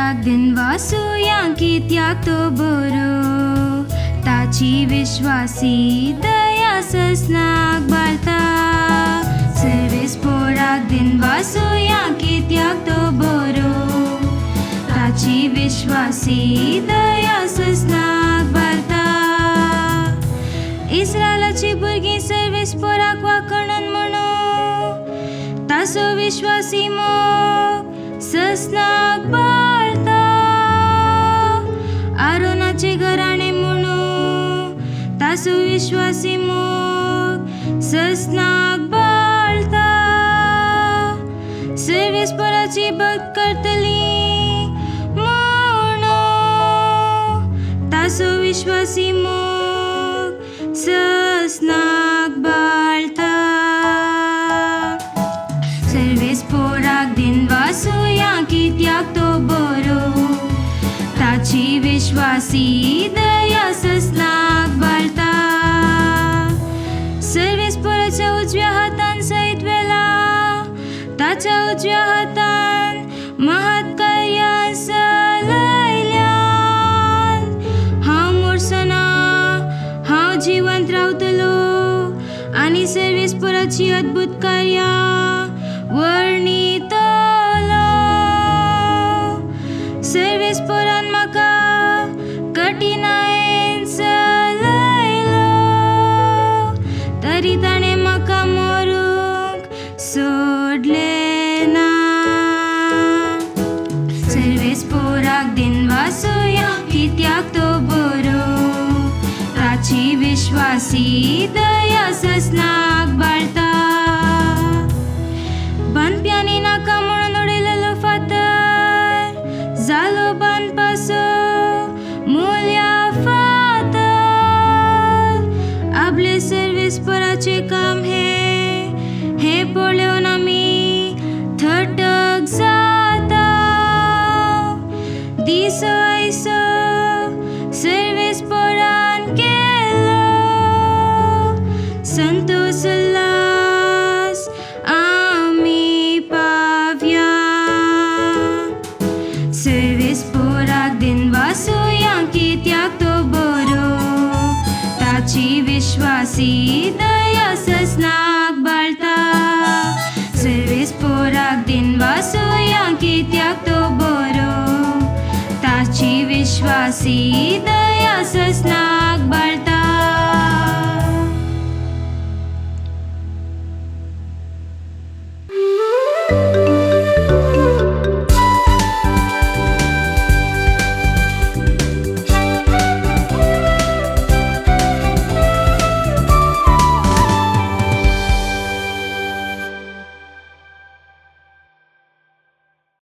पोराक दिन वासुया कित्याक तो बरो ताची विश्वासी दया ससनाक बाळता सर्वेस पोराक दिन वासुया कित्याक तो बरो ताची विश्वासी दया ससनाक बाळता इस्रायलाची भुरगीं सर्वेस पोराक वाकणन म्हणू तासो विश्वासी मोग ससनाक बाळता आरोनाचे घराणे म्हणू तासो विश्वासी मोग ससनाक बाळता सर्वेस पोराची भक्त करतली म्हणू तासो विश्वासी मोग ससनाक बाळता सर्वेस पोराक दिन वासुया कित्याक तो बरो ताची विश्वासी दया ससनाक बाळता सर्वेस पोराच्या उजव्या हातान सैत वेला ताच्या उजव्या हातान महत्कार्यां चलयल्यान हांव मोरसना हांव जिवंत रावतलो आनी सर्वेस पोराची अद्भुत कार्यां वर्णितलो सर्वेस पोरान म्हाका कठिनायेन चलयलो तरी ताणें म्हाका मरूंक सोडलें ना सर्वेस पोराक दिन वासुया कित्याक तो बरो ताची विश्वासी दया ससनाक बाळता बांदप्यांनी नाका म्हणून उडयलेलो फातर जालो बांदपाचो मूल्या फातर आपले सर्वेस पोराचे काम हे पळोवन आमी थटक जाता दिसो आयसो सर्वेस पोरान केलो संतोष उल्हास आमी पावया सर्वेस पोराक दिन वासुया कित्याक तो बरो ताची विश्वासी दया ससनाक बाळता सर्वेस पोराक दिन वासुया कित्याक तो बरो ताची विश्वासी दया ससनाक